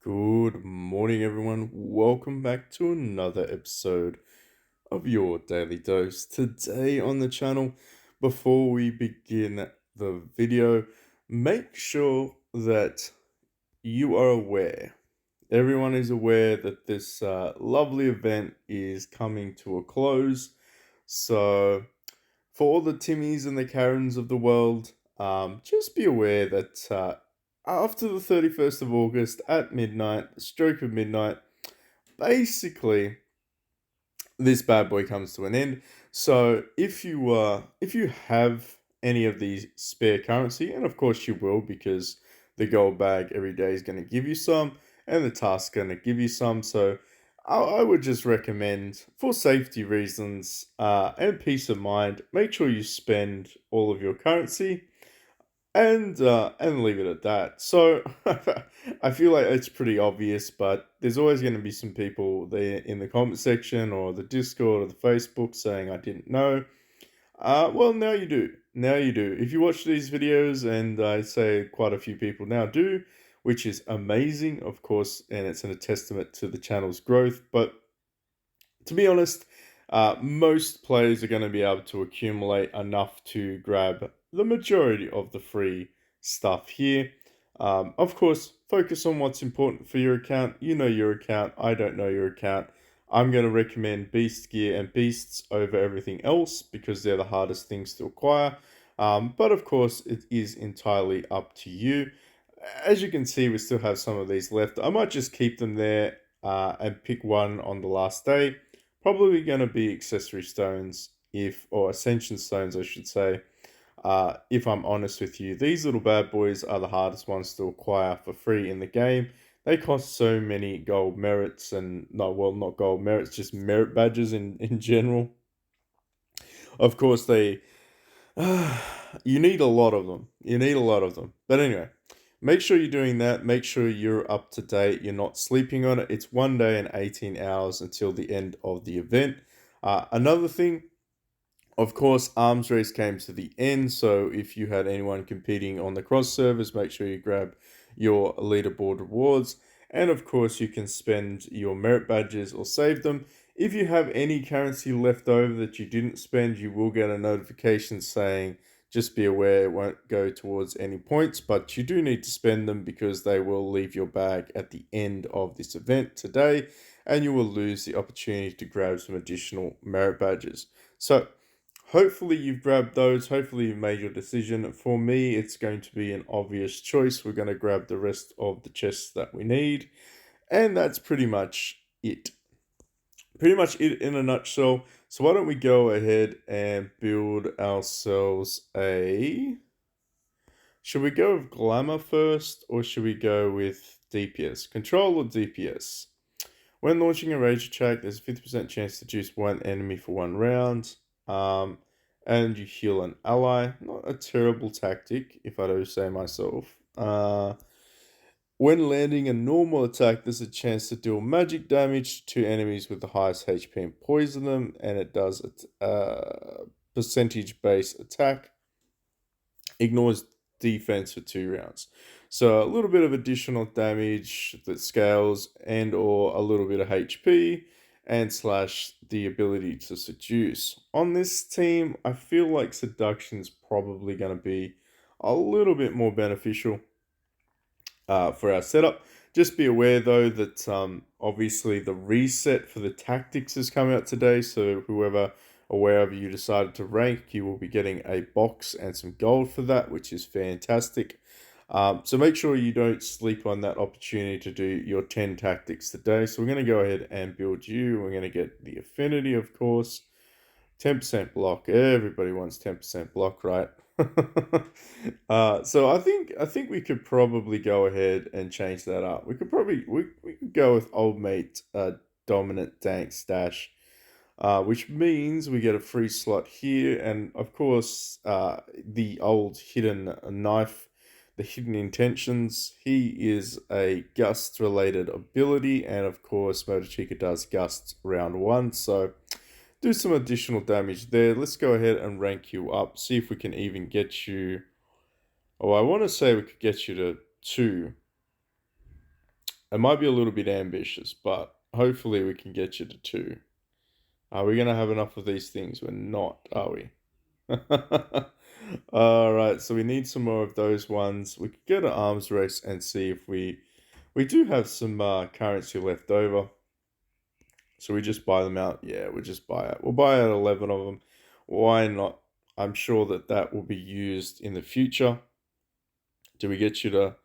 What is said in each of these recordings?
Good morning, everyone. Welcome back to another episode of your daily dose. Today on the channel, before we begin the video, make sure that you are aware. Everyone is aware that this lovely event is coming to a close. So, for all the Timmies and the Karens of the world, just be aware that after the 31st of August at midnight, stroke of midnight, basically this bad boy comes to an end. So if you have any of these spare currency, and of course you will, because the gold bag every day is going to give you some, and the task going to give you some. So I would just recommend, for safety reasons and peace of mind, make sure you spend all of your currency and leave it at that. So I feel like it's pretty obvious, but there's always going to be some people there in the comment section or the Discord or the Facebook saying I didn't know. Well, now you do. Now you do. If you watch these videos, and I say quite a few people now do, which is amazing, of course, and it's a testament to the channel's growth. But to be honest, most players are going to be able to accumulate enough to grab the majority of the free stuff here. Of course, focus on what's important for your account. You know your account. I don't know your account. I'm going to recommend Beast Gear and Beasts over everything else because they're the hardest things to acquire. But of course, it is entirely up to you. As you can see, we still have some of these left. I might just keep them there and pick one on the last day. Probably going to be accessory stones, or ascension stones, I should say. If I'm honest with you, these little bad boys are the hardest ones to acquire for free in the game. They cost so many gold merits, and not gold merits, just merit badges in general. Of course, you need a lot of them. You need a lot of them. But anyway, make sure you're doing that. Make sure you're up to date. You're not sleeping on it. It's 1 day and 18 hours until the end of the event. Another thing, of course, Arms Race came to the end. So if you had anyone competing on the cross servers, make sure you grab your leaderboard rewards. And of course, you can spend your merit badges or save them. If you have any currency left over that you didn't spend, you will get a notification saying, just be aware it won't go towards any points, but you do need to spend them because they will leave your bag at the end of this event today, and you will lose the opportunity to grab some additional merit badges. So hopefully you've grabbed those. Hopefully you've made your decision. For me, it's going to be an obvious choice. We're going to grab the rest of the chests that we need. And that's pretty much it. Pretty much it in a nutshell. So why don't we go ahead and build ourselves a... Should we go with Glamour first, or should we go with DPS? Control or DPS? When launching a rage attack, there's a 50% chance to juice one enemy for 1 round. And you heal an ally. Not a terrible tactic, if I do say myself. When landing a normal attack, there's a chance to deal magic damage to enemies with the highest HP and poison them, and it does a percentage-based attack. Ignores defense for 2 rounds. So a little bit of additional damage that scales, and or a little bit of HP, and slash the ability to seduce. On this team, I feel like seduction is probably going to be a little bit more beneficial for our setup. Just be aware though that obviously the reset for the tactics has come out today, so whoever or wherever you decided to rank, you will be getting a box and some gold for that, which is fantastic. So make sure you don't sleep on that opportunity to do your 10 tactics today. So we're going to go ahead and build you. We're going to get the affinity, of course. 10% block. Everybody wants 10% block, right? So I think we could probably go ahead and change that up. We could go with old mate dominant dank stash, which means we get a free slot here, and of course the old hidden knife, the hidden intentions. He is a gust related ability, and of course Motochika does gust round 1, so do some additional damage there. Let's go ahead and rank you up. See if we can even get you... Oh, I want to say we could get you to 2. It might be a little bit ambitious, but hopefully we can get you to 2. Are we going to have enough of these things? We're not, are we? All right, so we need some more of those ones. We could get an arms race and see if we do have some currency left over. So we just buy them out. Yeah, we just buy it. We'll buy out 11 of them. Why not? I'm sure that that will be used in the future. Do we get you to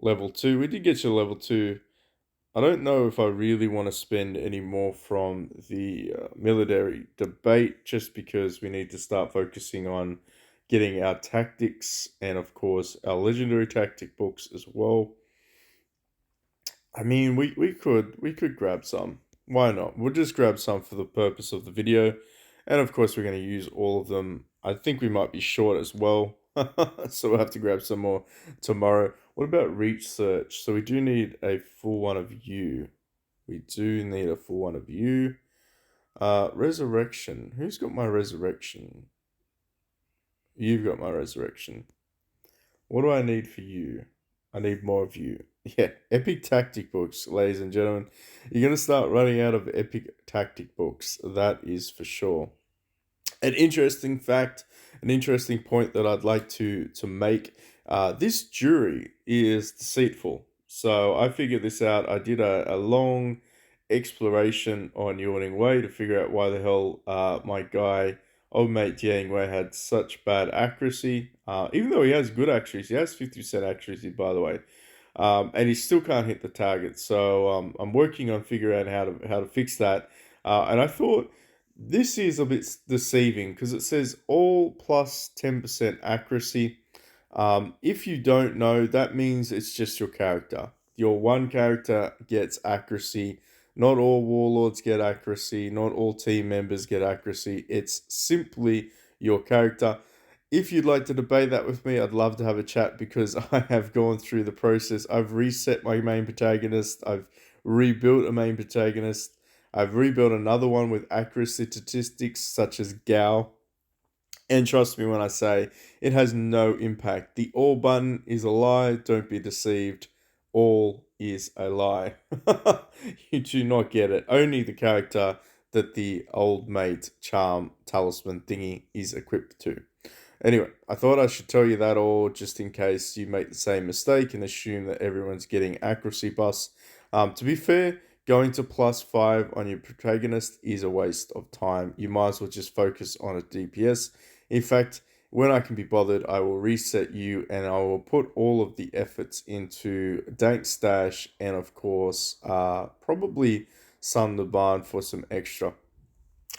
level 2? We did get you to level 2. I don't know if I really want to spend any more from the military debate, just because we need to start focusing on getting our tactics and, of course, our legendary tactic books as well. I mean, we could grab some. Why not? We'll just grab some for the purpose of the video. And of course, we're going to use all of them. I think we might be short as well. So we'll have to grab some more tomorrow. What about reach search? So we do need a full one of you. We do need a full one of you. Resurrection. Who's got my resurrection? You've got my resurrection. What do I need for you? I need more of you. Yeah, epic tactic books, ladies and gentlemen. You're going to start running out of epic tactic books. That is for sure. An interesting fact, an interesting point that I'd like to make. This jury is deceitful. So I figured this out. I did a long exploration on Yawning Way to figure out why the hell my guy, old mate Yang Wei, had such bad accuracy. Even though he has good accuracy, he has 50% accuracy, by the way. And he still can't hit the target. So I'm working on figuring out how to fix that. And I thought this is a bit deceiving because it says all plus 10% accuracy. If you don't know, that means it's just your character. Your one character gets accuracy. Not all warlords get accuracy. Not all team members get accuracy. It's simply your character. If you'd like to debate that with me, I'd love to have a chat, because I have gone through the process. I've reset my main protagonist. I've rebuilt a main protagonist. I've rebuilt another one with accuracy statistics such as Gao. And trust me when I say it has no impact. The all button is a lie. Don't be deceived. All is a lie. You do not get it. Only the character that the old mate charm talisman thingy is equipped to. Anyway, I thought I should tell you that all just in case you make the same mistake and assume that everyone's getting accuracy buffs. To be fair, going to +5 on your protagonist is a waste of time. You might as well just focus on a DPS. In fact, when I can be bothered, I will reset you and I will put all of the efforts into Dank Stash and, of course, probably Sun the Barn for some extra.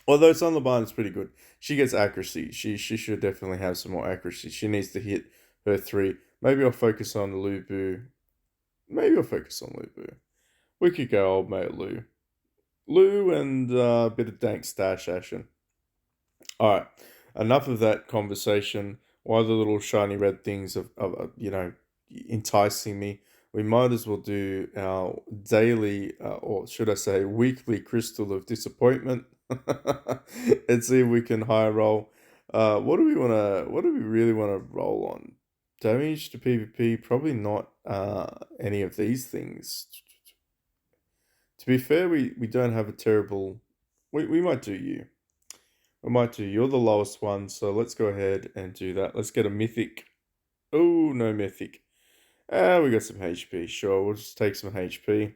Although Sun the Barn is pretty good. She gets accuracy. She should definitely have some more accuracy. She needs to hit her 3. Maybe I'll focus on Lubu. Maybe I'll focus on Lubu. We could go old mate Lou. Lou and a bit of Dank Stash action. Alright, enough of that conversation. Why the little shiny red things of enticing me? We might as well do our daily, or should I say weekly crystal of disappointment. And see if we can high roll. What do we really wanna roll on? Damage to PvP? Probably not any of these things. To be fair, we don't have a terrible... We might do you. We might do... You're the lowest one, so let's go ahead and do that. Let's get a mythic. Oh, no mythic. We got some HP. Sure, we'll just take some HP.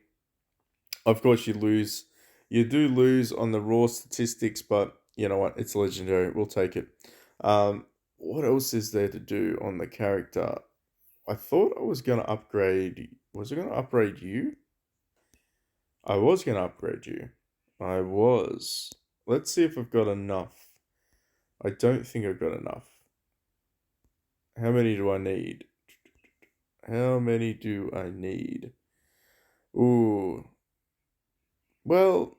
Of course, you lose. You do lose on the raw statistics, but you know what? It's legendary. We'll take it. What else is there to do on the character? I thought I was going to upgrade... Was I going to upgrade you? I was going to upgrade you. I was. Let's see if I've got enough. I don't think I've got enough. How many do I need? How many do I need? Ooh. Well,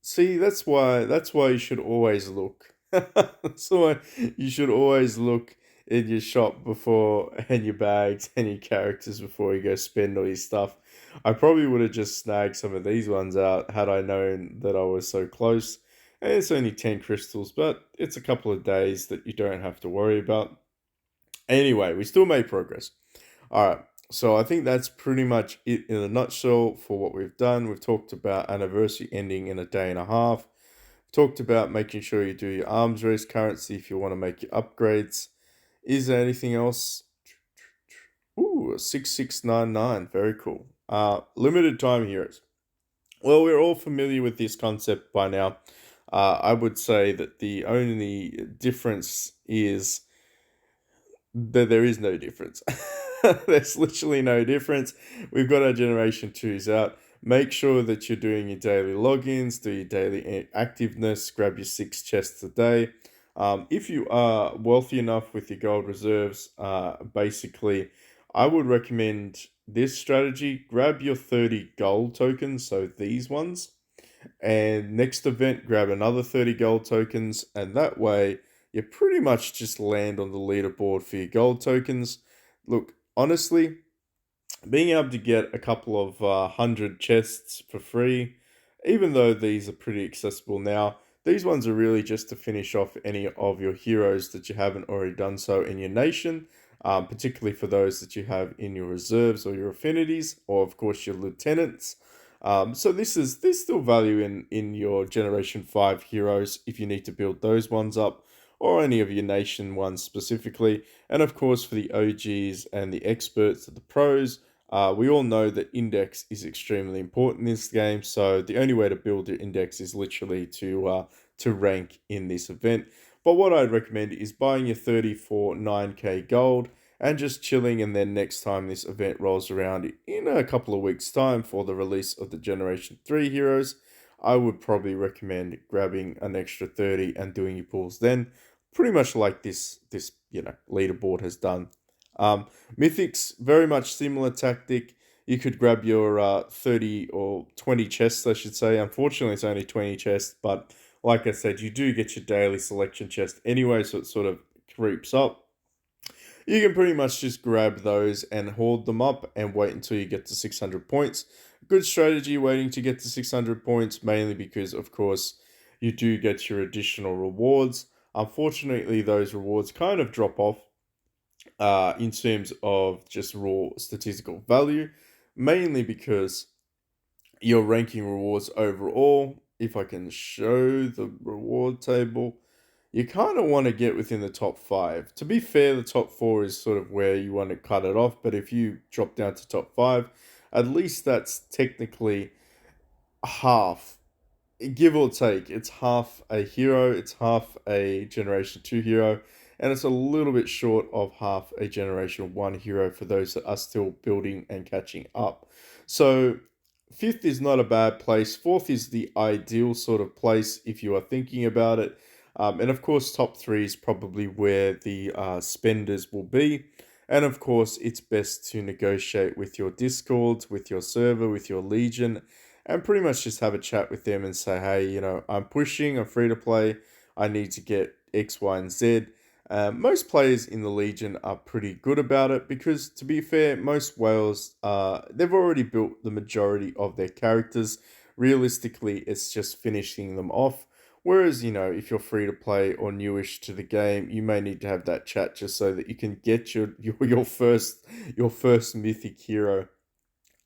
see, that's why you should always look. That's why you should always look in your shop before, and your bags and your characters before you go spend all your stuff. I probably would have just snagged some of these ones out had I known that I was so close. And it's only 10 crystals, but it's a couple of days that you don't have to worry about. Anyway, we still made progress. Alright, So I think that's pretty much it in a nutshell for what we've done. We've talked about anniversary ending in a day and a half. Talked about making sure you do your arms race currency if you want to make your upgrades. Is there anything else? Ooh, 6699. Very cool. Limited time heroes. Well, we're all familiar with this concept by now. I would say that the only difference is that there is no difference. There's literally no difference. We've got our Generation 2s out. Make sure that you're doing your daily logins, do your daily activeness, grab your 6 chests a day. If you are wealthy enough with your gold reserves, basically, I would recommend this strategy. Grab your 30 gold tokens, so these ones, and next event grab another 30 gold tokens, and that way you pretty much just land on the leaderboard for your gold tokens. Look, honestly, being able to get a couple of 100 chests for free, even though these are pretty accessible now, these ones are really just to finish off any of your heroes that you haven't already done so in your nation, particularly for those that you have in your reserves or your affinities, or of course your lieutenants. So there's still value in your Generation 5 heroes if you need to build those ones up, or any of your nation ones specifically. And of course, for the OGs and the experts, the pros, we all know that index is extremely important in this game. So the only way to build your index is literally to rank in this event. But what I'd recommend is buying your 30 for 9k gold and just chilling. And then next time this event rolls around in a couple of weeks' time for the release of the Generation 3 heroes, I would probably recommend grabbing an extra 30 and doing your pulls then, pretty much like this leaderboard has done. Mythics, very much similar tactic. You could grab your 30 or 20 chests, I should say. Unfortunately, it's only 20 chests, but like I said, you do get your daily selection chest anyway, so it sort of creeps up. You can pretty much just grab those and hoard them up and wait until you get to 600 points. Good strategy waiting to get to 600 points, mainly because, of course, you do get your additional rewards. Unfortunately, those rewards kind of drop off in terms of just raw statistical value, mainly because your ranking rewards overall, if I can show the reward table, you kind of want to get within the top 5. To be fair, the top 4 is sort of where you want to cut it off, but if you drop down to top 5, at least that's technically half, give or take. It's half a hero, it's half a Generation 2 hero, and it's a little bit short of half a Generation 1 hero for those that are still building and catching up. So, fifth is not a bad place. Fourth is the ideal sort of place if you are thinking about it. And of course, top 3 is probably where the spenders will be. And of course, it's best to negotiate with your Discords, with your server, with your Legion, and pretty much just have a chat with them and say, hey, I'm pushing, I'm free to play, I need to get X, Y, and Z. Most players in the Legion are pretty good about it because, to be fair, most whales, they've already built the majority of their characters. Realistically, it's just finishing them off. Whereas, if you're free to play or newish to the game, you may need to have that chat just so that you can get your first mythic hero.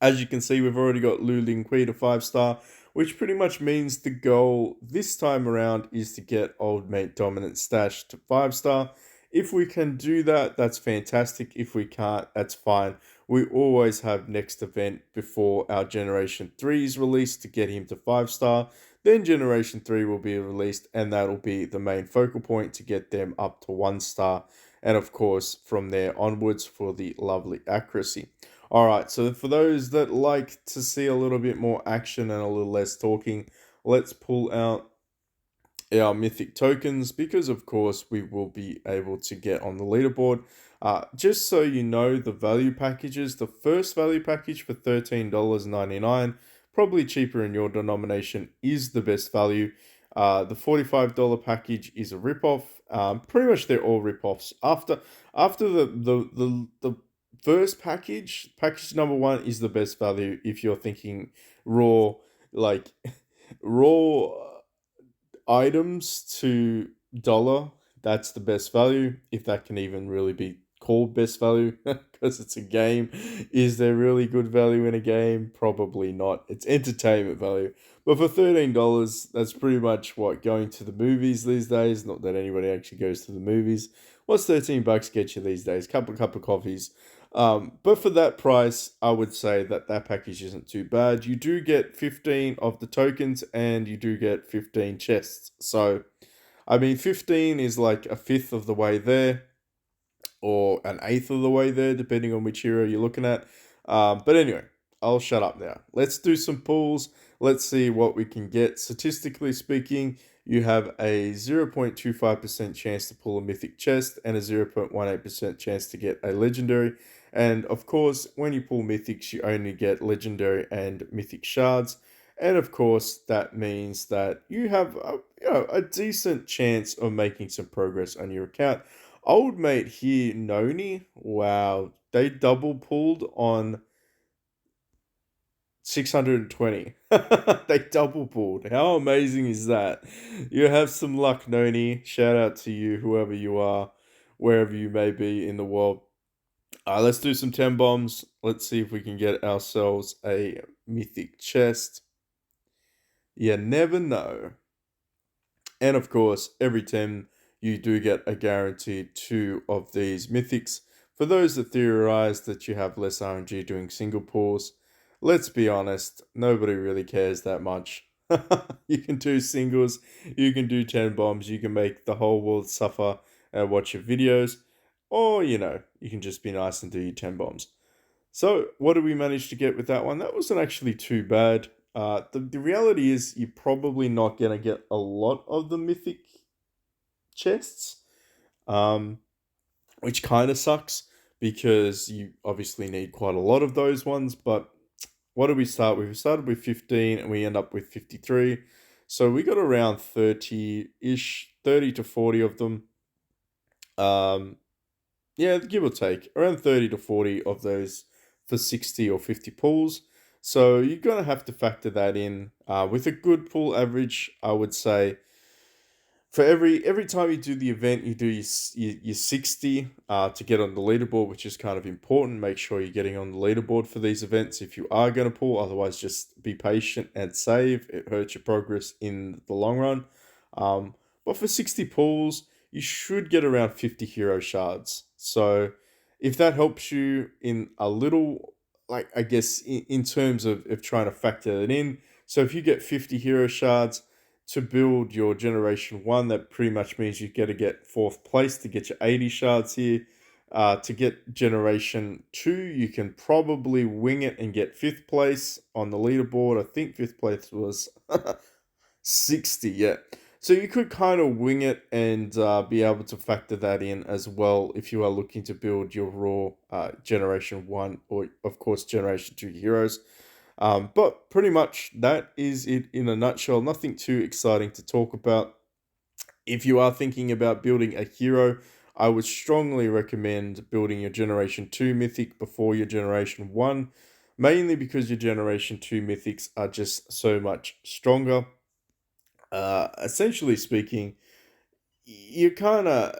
As you can see, we've already got Lu Lingqi to 5-star, which pretty much means the goal this time around is to get Old Mate Dominant Stash to 5-star. If we can do that, that's fantastic. If we can't, that's fine. We always have next event before our Generation 3 is released to get him to 5-star. Then Generation 3 will be released, and that'll be the main focal point to get them up to 1-star. And of course, from there onwards for the lovely accuracy. All right, so for those that like to see a little bit more action and a little less talking, let's pull out our mythic tokens because, of course, we will be able to get on the leaderboard. Just so you know, the value packages, the first value package for $13.99, probably cheaper in your denomination, is the best value. The $45 package is a ripoff. Pretty much they're all ripoffs. After the first package number 1 is the best value if you're thinking raw, like raw items to dollar. That's the best value, if that can even really be called best value because it's a game. Is there really good value in a game? Probably not. It's entertainment value. But for $13, that's pretty much what going to the movies these days. Not that anybody actually goes to the movies. What's $13 get you these days? Cup of coffees. But for that price, I would say that that package isn't too bad. You do get 15 of the tokens and you do get 15 chests. So, I mean, 15 is like a fifth of the way there or an eighth of the way there, depending on which hero you're looking at. But anyway, I'll shut up now. Let's do some pulls. Let's see what we can get. Statistically speaking, you have a 0.25% chance to pull a mythic chest and a 0.18% chance to get a legendary. And of course, when you pull mythics, you only get legendary and mythic shards. And of course, that means that you have a decent chance of making some progress on your account. Old mate here, Noni, wow, they double pulled on 620. They double pulled. How amazing is that? You have some luck, Noni. Shout out to you, whoever you are, wherever you may be in the world. Let's do some 10 bombs. Let's see if we can get ourselves a mythic chest. You never know. And of course, every 10 you do get a guaranteed 2 of these mythics. For those that theorize that you have less RNG doing single pulls, let's be honest, nobody really cares that much. You can do singles, you can do 10 bombs, you can make the whole world suffer and watch your videos, or you can just be nice and do your 10 bombs. So, what did we manage to get with that one? That wasn't actually too bad. The reality is you're probably not going to get a lot of the mythic chests, which kind of sucks because you obviously need quite a lot of those ones. But what did we start with? We started with 15 and we end up with 53. So we got around 30-ish, 30 to 40 of them. Yeah, give or take, around 30 to 40 of those for 60 or 50 pulls. So you're going to have to factor that in. With a good pull average, I would say for every time you do the event, you do your 60 to get on the leaderboard, which is kind of important. Make sure you're getting on the leaderboard for these events if you are going to pull. Otherwise, just be patient and save. It hurts your progress in the long run. But for 60 pulls, you should get around 50 hero shards. So if that helps you in a little, like I guess in terms of trying to factor it in. So if you get 50 hero shards to build your generation 1, that pretty much means you got to get 4th place to get your 80 shards here. To get generation 2, you can probably wing it and get 5th place on the leaderboard. I think 5th place was 60, yeah. So you could kind of wing it and be able to factor that in as well if you are looking to build your raw generation 1 or of course generation 2 heroes. But pretty much that is it in a nutshell. Nothing too exciting to talk about. If you are thinking about building a hero, I would strongly recommend building your generation 2 mythic before your generation 1, mainly because your generation 2 mythics are just so much stronger. Essentially speaking, you kind of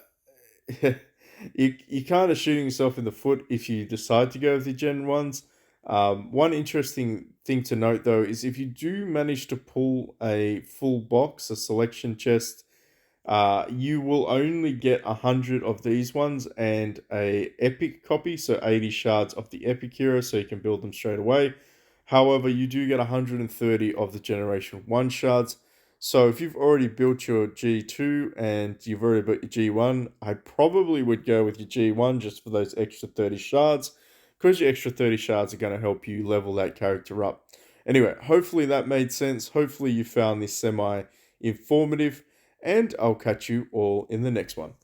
you kind of shooting yourself in the foot if you decide to go with the Gen 1s. One interesting thing to note though is if you do manage to pull a full box, a selection chest, you will only get 100 of these ones and a epic copy, so 80 shards of the epic hero, so you can build them straight away. However, you do get 130 of the generation 1 shards. So if you've already built your G2 and you've already built your G1, I probably would go with your G1 just for those extra 30 shards, because your extra 30 shards are going to help you level that character up. Anyway, hopefully that made sense. Hopefully you found this semi-informative, and I'll catch you all in the next one.